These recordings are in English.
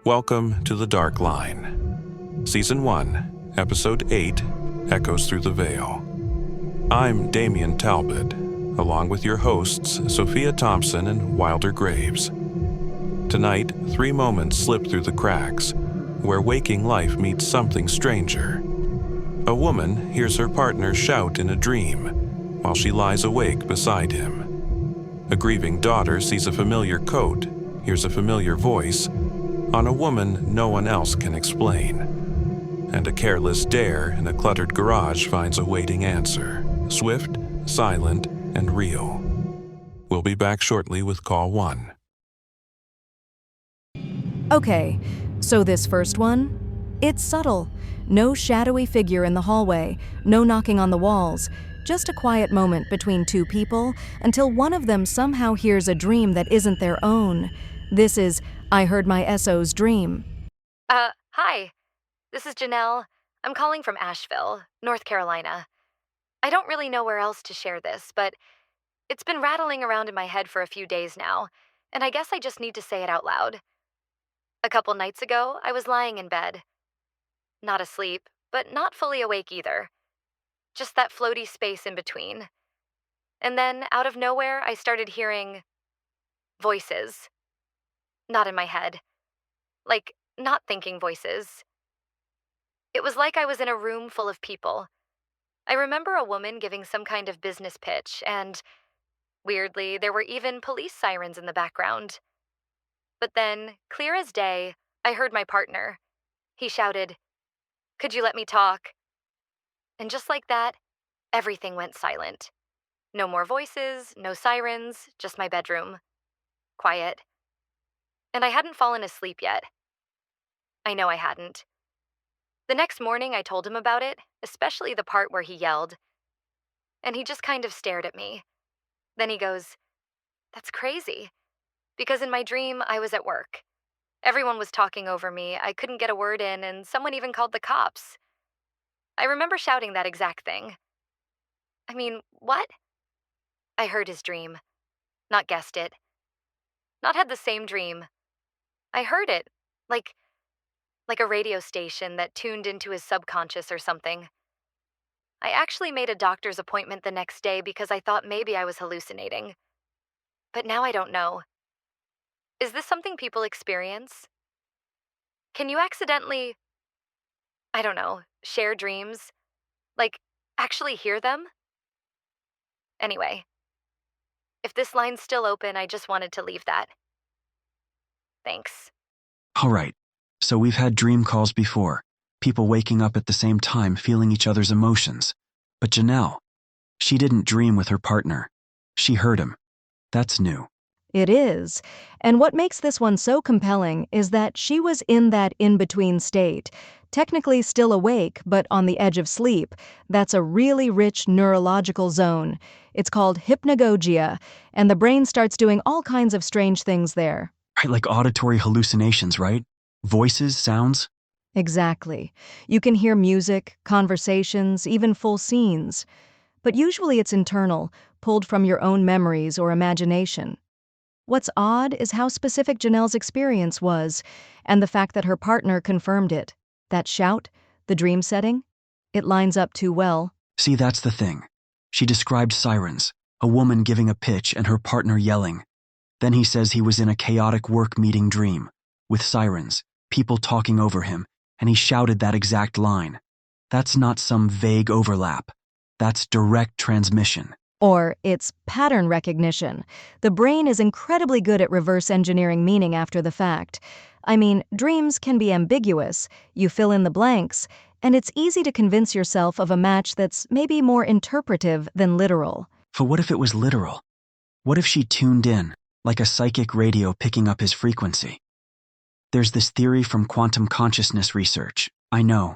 Welcome to The Dark Line. Season 1, Episode 8, Echoes Through the Veil. I'm Damian Talbot, along with your hosts, Sophia Thompson and Wilder Graves. Tonight, 3 moments slip through the cracks, where waking life meets something stranger. A woman hears her partner shout in a dream, while she lies awake beside him. A grieving daughter sees a familiar coat, hears a familiar voice, on a woman no one else can explain. And a careless dare in a cluttered garage finds a waiting answer, swift, silent, and real. We'll be back shortly with Call 1. Okay, so this first one? It's subtle. No shadowy figure in the hallway, no knocking on the walls, just a quiet moment between 2 people until one of them somehow hears a dream that isn't their own. This is I Heard My SO's Dream. Hi. This is Janelle. I'm calling from Asheville, North Carolina. I don't really know where else to share this, but it's been rattling around in my head for a few days now, and I guess I just need to say it out loud. A couple nights ago, I was lying in bed. Not asleep, but not fully awake either. Just that floaty space in between. And then, out of nowhere, I started hearing voices. Not in my head. Like, not thinking voices. It was like I was in a room full of people. I remember a woman giving some kind of business pitch, and, weirdly, there were even police sirens in the background. But then, clear as day, I heard my partner. He shouted, "Could you let me talk?" And just like that, everything went silent. No more voices, no sirens, just my bedroom. Quiet. And I hadn't fallen asleep yet. I know I hadn't. The next morning I told him about it, especially the part where he yelled. And he just kind of stared at me. Then he goes, "That's crazy." Because in my dream, I was at work. Everyone was talking over me, I couldn't get a word in, and someone even called the cops. I remember shouting that exact thing. I mean, what? I heard his dream. Not guessed it. Not had the same dream. I heard it, like a radio station that tuned into his subconscious or something. I actually made a doctor's appointment the next day because I thought maybe I was hallucinating. But now I don't know. Is this something people experience? Can you accidentally, I don't know, share dreams? Like, actually hear them? Anyway, if this line's still open, I just wanted to leave that. Thanks. All right, so we've had dream calls before, people waking up at the same time feeling each other's emotions. But Janelle, she didn't dream with her partner. She heard him. That's new. It is. And what makes this one so compelling is that she was in that in-between state, technically still awake, but on the edge of sleep. That's a really rich neurological zone. It's called hypnagogia, and the brain starts doing all kinds of strange things there. Right, like auditory hallucinations, right? Voices, sounds? Exactly. You can hear music, conversations, even full scenes. But usually it's internal, pulled from your own memories or imagination. What's odd is how specific Janelle's experience was, and the fact that her partner confirmed it. That shout, the dream setting, it lines up too well. See, that's the thing. She described sirens, a woman giving a pitch and her partner yelling. Then he says he was in a chaotic work meeting dream, with sirens, people talking over him, and he shouted that exact line. That's not some vague overlap. That's direct transmission. Or it's pattern recognition. The brain is incredibly good at reverse engineering meaning after the fact. I mean, dreams can be ambiguous. You fill in the blanks, and it's easy to convince yourself of a match that's maybe more interpretive than literal. But what if it was literal? What if she tuned in, like a psychic radio picking up his frequency? There's this theory from quantum consciousness research. I know,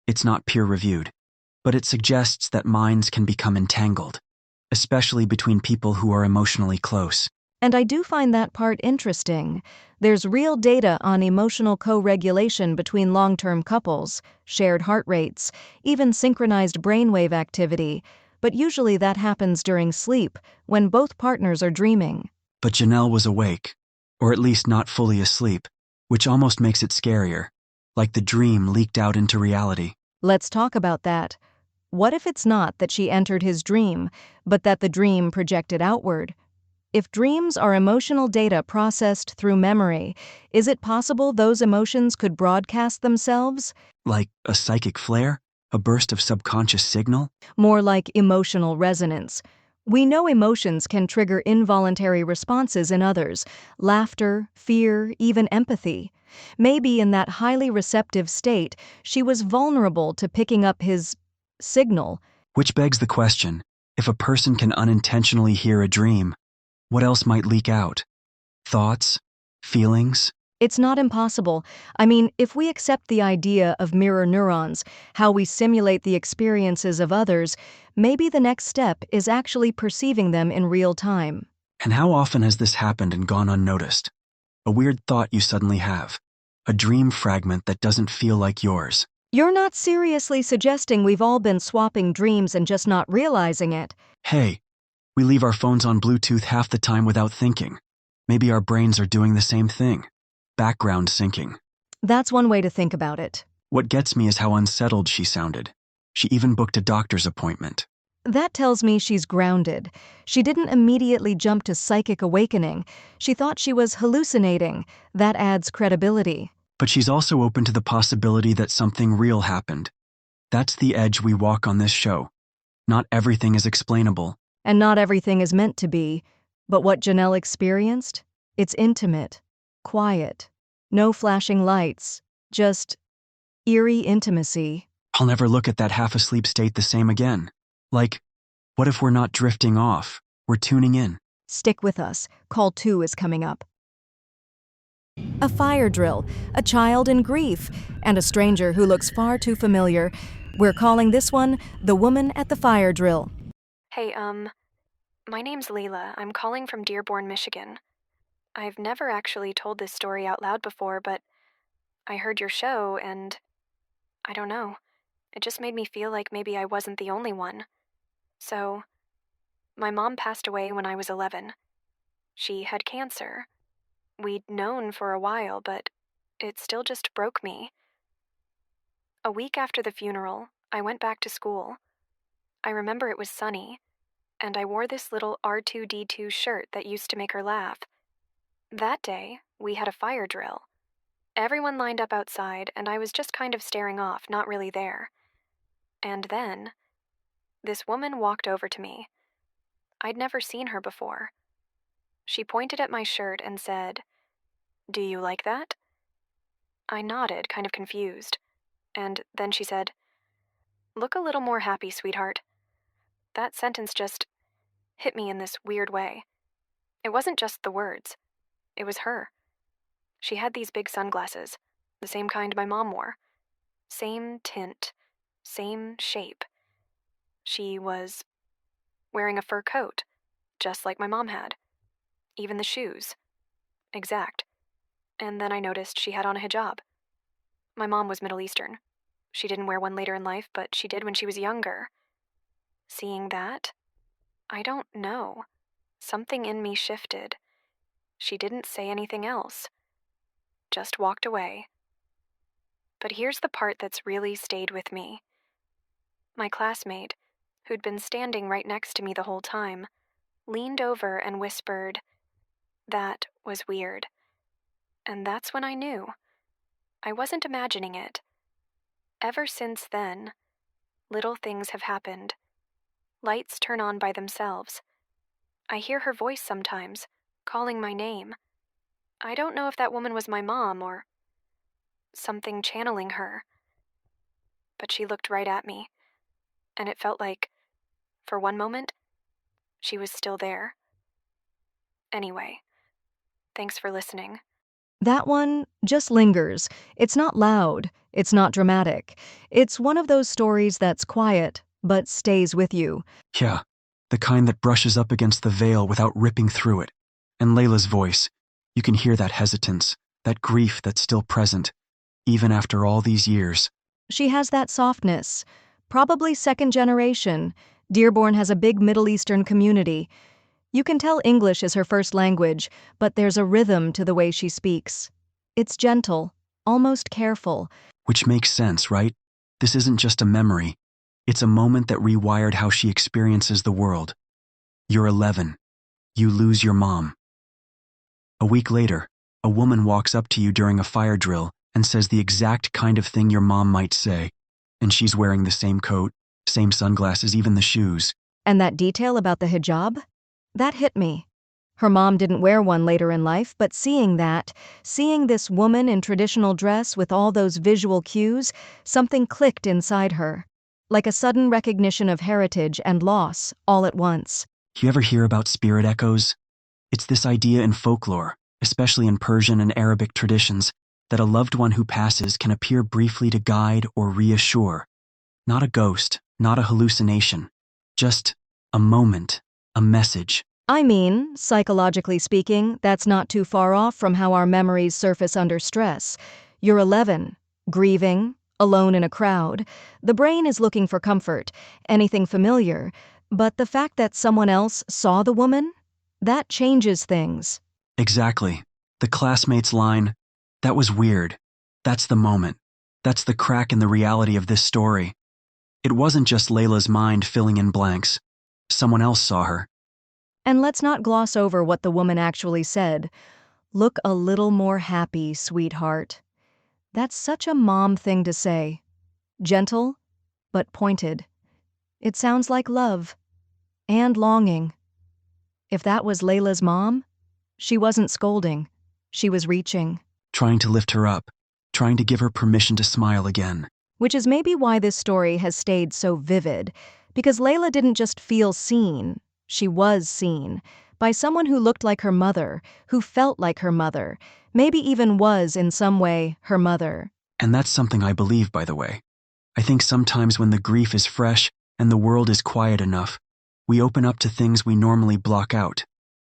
it's not peer-reviewed, but it suggests that minds can become entangled, especially between people who are emotionally close. And I do find that part interesting. There's real data on emotional co-regulation between long-term couples, shared heart rates, even synchronized brainwave activity, but usually that happens during sleep, when both partners are dreaming. But Janelle was awake, or at least not fully asleep, which almost makes it scarier, like the dream leaked out into reality. Let's talk about that. What if it's not that she entered his dream, but that the dream projected outward? If dreams are emotional data processed through memory, is it possible those emotions could broadcast themselves? Like a psychic flare? A burst of subconscious signal? More like emotional resonance. We know emotions can trigger involuntary responses in others: laughter, fear, even empathy. Maybe in that highly receptive state, she was vulnerable to picking up his signal. Which begs the question, if a person can unintentionally hear a dream, what else might leak out? Thoughts? Feelings? It's not impossible. I mean, if we accept the idea of mirror neurons, how we simulate the experiences of others, maybe the next step is actually perceiving them in real time. And how often has this happened and gone unnoticed? A weird thought you suddenly have. A dream fragment that doesn't feel like yours. You're not seriously suggesting we've all been swapping dreams and just not realizing it? Hey, we leave our phones on Bluetooth half the time without thinking. Maybe our brains are doing the same thing. Background syncing. That's one way to think about it. What gets me is how unsettled she sounded. She even booked a doctor's appointment. That tells me she's grounded. She didn't immediately jump to psychic awakening. She thought she was hallucinating. That adds credibility. But she's also open to the possibility that something real happened. That's the edge we walk on this show. Not everything is explainable. And not everything is meant to be. But what Janelle experienced? It's intimate, quiet, no flashing lights, just eerie intimacy. I'll never look at that half-asleep state the same again. Like, what if we're not drifting off? We're tuning in. Stick with us. Call 2 is coming up. A fire drill, a child in grief, and a stranger who looks far too familiar. We're calling this one The Woman at the Fire Drill. Hey, my name's Leila. I'm calling from Dearborn, Michigan. I've never actually told this story out loud before, but I heard your show and I don't know. It just made me feel like maybe I wasn't the only one. So, my mom passed away when I was 11. She had cancer. We'd known for a while, but it still just broke me. A week after the funeral, I went back to school. I remember it was sunny, and I wore this little R2-D2 shirt that used to make her laugh. That day, we had a fire drill. Everyone lined up outside, and I was just kind of staring off, not really there. And then, this woman walked over to me. I'd never seen her before. She pointed at my shirt and said, "Do you like that?" I nodded, kind of confused. And then she said, "Look a little more happy, sweetheart." That sentence just hit me in this weird way. It wasn't just the words. It was her. She had these big sunglasses, the same kind my mom wore. Same tint, same shape. She was wearing a fur coat, just like my mom had. Even the shoes. Exact. And then I noticed she had on a hijab. My mom was Middle Eastern. She didn't wear one later in life, but she did when she was younger. Seeing that, I don't know. Something in me shifted. She didn't say anything else. Just walked away. But here's the part that's really stayed with me. My classmate, who'd been standing right next to me the whole time, leaned over and whispered, "That was weird." And that's when I knew. I wasn't imagining it. Ever since then, little things have happened. Lights turn on by themselves. I hear her voice sometimes, calling my name. I don't know if that woman was my mom or something channeling her. But she looked right at me, and it felt like, for one moment, she was still there. Anyway, thanks for listening. That one just lingers. It's not loud. It's not dramatic. It's one of those stories that's quiet, but stays with you. Yeah, the kind that brushes up against the veil without ripping through it. And Layla's voice, you can hear that hesitance, that grief that's still present, even after all these years. She has that softness. Probably second generation. Dearborn has a big Middle Eastern community. You can tell English is her first language, but there's a rhythm to the way she speaks. It's gentle, almost careful. Which makes sense, right? This isn't just a memory. It's a moment that rewired how she experiences the world. You're 11. You lose your mom. A week later, a woman walks up to you during a fire drill and says the exact kind of thing your mom might say, and she's wearing the same coat, same sunglasses, even the shoes. And that detail about the hijab? That hit me. Her mom didn't wear one later in life, but seeing this woman in traditional dress with all those visual cues, something clicked inside her. Like a sudden recognition of heritage and loss, all at once. You ever hear about spirit echoes? It's this idea in folklore, especially in Persian and Arabic traditions, that a loved one who passes can appear briefly to guide or reassure. Not a ghost, not a hallucination, just a moment, a message. I mean, psychologically speaking, that's not too far off from how our memories surface under stress. You're 11, grieving, alone in a crowd. The brain is looking for comfort, anything familiar. But the fact that someone else saw the woman? That changes things. Exactly. The classmate's line, "That was weird." That's the moment. That's the crack in the reality of this story. It wasn't just Layla's mind filling in blanks. Someone else saw her. And let's not gloss over what the woman actually said. Look a little more happy, sweetheart. That's such a mom thing to say. Gentle, but pointed. It sounds like love. And longing. If that was Layla's mom, she wasn't scolding. She was reaching. Trying to lift her up, trying to give her permission to smile again. Which is maybe why this story has stayed so vivid. Because Layla didn't just feel seen. She was seen. By someone who looked like her mother, who felt like her mother, maybe even was, in some way, her mother. And that's something I believe, by the way. I think sometimes when the grief is fresh and the world is quiet enough, we open up to things we normally block out.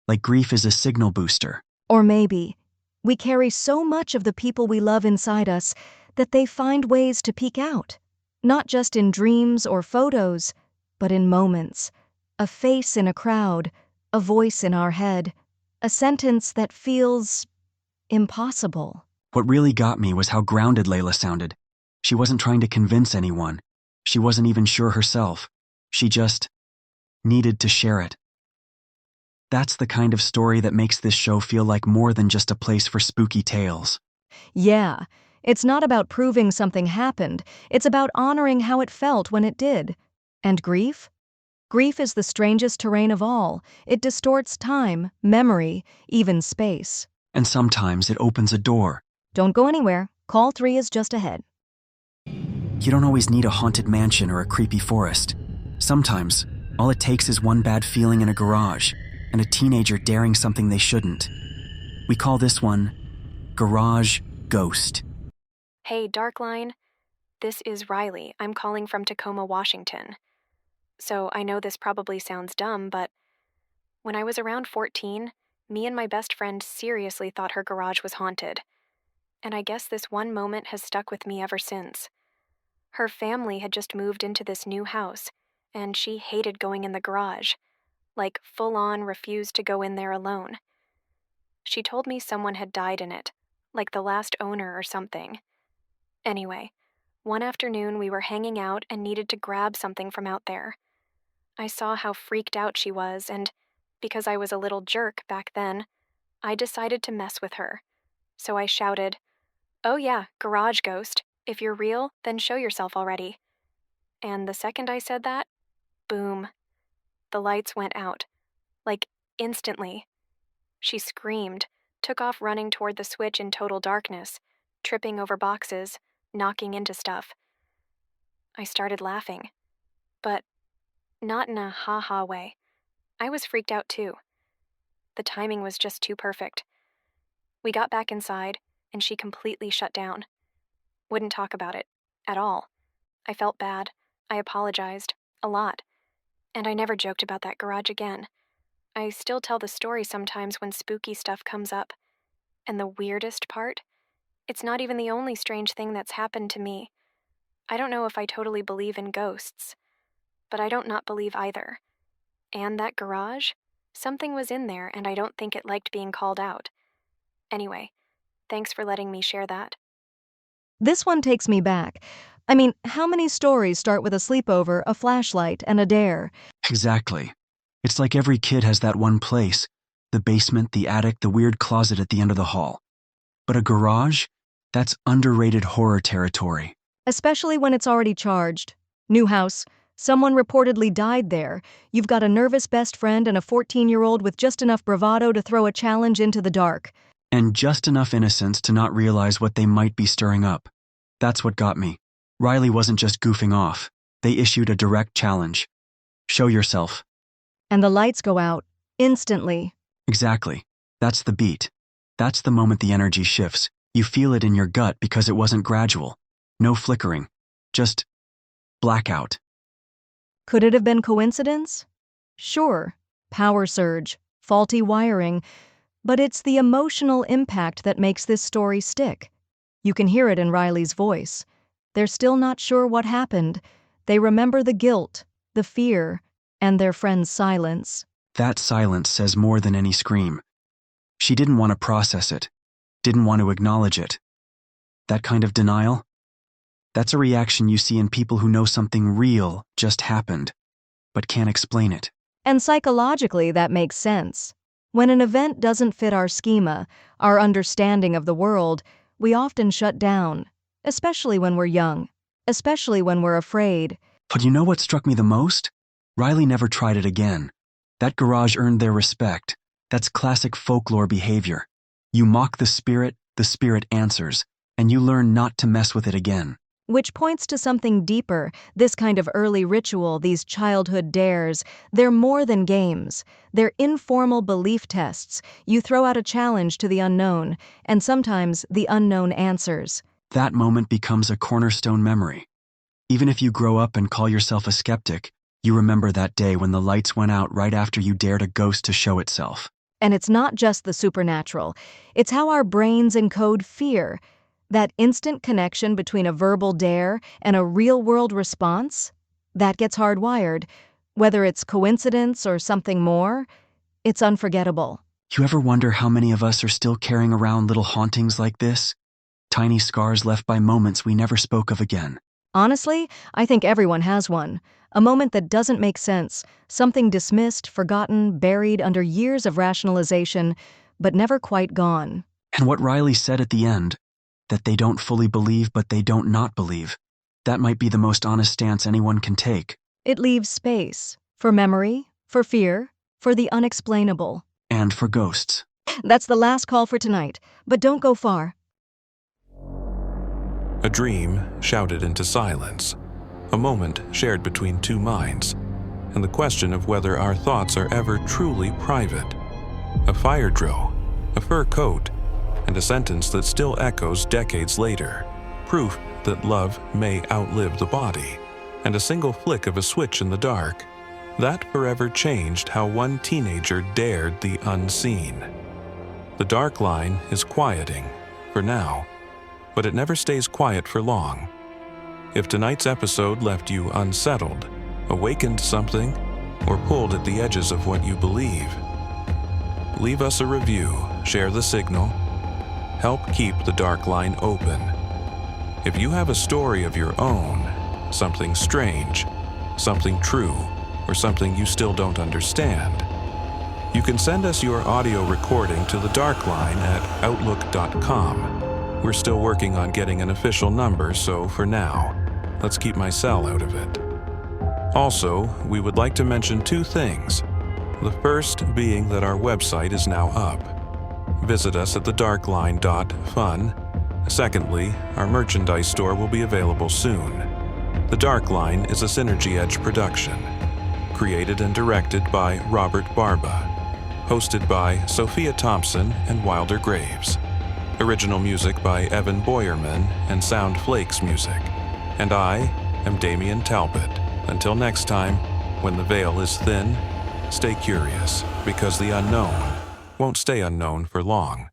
Like grief is a signal booster. Or maybe we carry so much of the people we love inside us that they find ways to peek out. Not just in dreams or photos, but in moments. A face in a crowd, a voice in our head, a sentence that feels impossible. What really got me was how grounded Layla sounded. She wasn't trying to convince anyone. She wasn't even sure herself. She just needed to share it. That's the kind of story that makes this show feel like more than just a place for spooky tales. Yeah, it's not about proving something happened. It's about honoring how it felt when it did. And grief? Grief is the strangest terrain of all. It distorts time, memory, even space. And sometimes it opens a door. Don't go anywhere. Call 3 is just ahead. You don't always need a haunted mansion or a creepy forest. Sometimes, all it takes is one bad feeling in a garage and a teenager daring something they shouldn't. We call this one Garage Ghost. Hey, Darkline. This is Riley. I'm calling from Tacoma, Washington. So I know this probably sounds dumb, but when I was around 14, me and my best friend seriously thought her garage was haunted. And I guess this one moment has stuck with me ever since. Her family had just moved into this new house, and she hated going in the garage. Like, full-on refused to go in there alone. She told me someone had died in it, like the last owner or something. Anyway, one afternoon we were hanging out and needed to grab something from out there. I saw how freaked out she was, and because I was a little jerk back then, I decided to mess with her. So I shouted, "Oh yeah, garage ghost. If you're real, then show yourself already." And the second I said that, boom, the lights went out. Like, instantly. She screamed, took off running toward the switch in total darkness, tripping over boxes, knocking into stuff. I started laughing. But not in a ha-ha way. I was freaked out too. The timing was just too perfect. We got back inside, and she completely shut down. Wouldn't talk about it. At all. I felt bad. I apologized. A lot. And I never joked about that garage again. I still tell the story sometimes when spooky stuff comes up. And the weirdest part? It's not even the only strange thing that's happened to me. I don't know if I totally believe in ghosts. But I don't not believe either. And that garage? Something was in there, and I don't think it liked being called out. Anyway, Thanks for letting me share that. This one takes me back. I mean, how many stories start with a sleepover, a flashlight, and a dare? Exactly. It's like every kid has that one place, the basement, the attic, the weird closet at the end of the hall. But a garage? That's underrated horror territory. Especially when it's already charged. New house. Someone reportedly died there. You've got a nervous best friend and a 14-year-old with just enough bravado to throw a challenge into the dark. And just enough innocence to not realize what they might be stirring up. That's what got me. Riley wasn't just goofing off. They issued a direct challenge. Show yourself. And the lights go out. Instantly. Exactly. That's the beat. That's the moment the energy shifts. You feel it in your gut because it wasn't gradual. No flickering. Just blackout. Could it have been coincidence? Sure. Power surge. Faulty wiring. But it's the emotional impact that makes this story stick. You can hear it in Riley's voice. They're still not sure what happened. They remember the guilt, the fear, and their friend's silence. That silence says more than any scream. She didn't want to process it, didn't want to acknowledge it. That kind of denial? That's a reaction you see in people who know something real just happened, but can't explain it. And psychologically, that makes sense. When an event doesn't fit our schema, our understanding of the world, we often shut down, especially when we're young, especially when we're afraid. But you know what struck me the most? Riley never tried it again. That garage earned their respect. That's classic folklore behavior. You mock the spirit answers, and you learn not to mess with it again. Which points to something deeper. This kind of early ritual, these childhood dares, they're more than games. They're informal belief tests. You throw out a challenge to the unknown, and sometimes the unknown answers. That moment becomes a cornerstone memory. Even if you grow up and call yourself a skeptic, you remember that day when the lights went out right after you dared a ghost to show itself. And it's not just the supernatural. It's how our brains encode fear. That instant connection between a verbal dare and a real-world response, that gets hardwired. Whether it's coincidence or something more, it's unforgettable. You ever wonder how many of us are still carrying around little hauntings like this? Tiny scars left by moments we never spoke of again. Honestly, I think everyone has one. A moment that doesn't make sense, something dismissed, forgotten, buried under years of rationalization, but never quite gone. And what Riley said at the end, that they don't fully believe but they don't not believe, that might be the most honest stance anyone can take. It leaves space for memory, for fear, for the unexplainable. And for ghosts. That's the last call for tonight, but don't go far. A dream shouted into silence, a moment shared between two minds, and the question of whether our thoughts are ever truly private. A fire drill, a fur coat, and a sentence that still echoes decades later, proof that love may outlive the body, and a single flick of a switch in the dark. That forever changed how one teenager dared the unseen. The dark line is quieting, for now, but it never stays quiet for long. If tonight's episode left you unsettled, awakened something, or pulled at the edges of what you believe, leave us a review, share the signal, help keep the dark line open. If you have a story of your own, something strange, something true, or something you still don't understand, you can send us your audio recording to the dark line at outlook.com. We're still working on getting an official number, so for now, let's keep my cell out of it. Also, we would like to mention two things. The first being that our website is now up. Visit us at thedarkline.fun. Secondly, our merchandise store will be available soon. The Dark Line is a Synergy Edge production. Created and directed by Robert Barba. Hosted by Sophia Thompson and Wilder Graves. Original music by Evan Boyerman and Sound Flakes Music. And I am Damian Talbot. Until next time, when the veil is thin, stay curious, because the unknown won't stay unknown for long.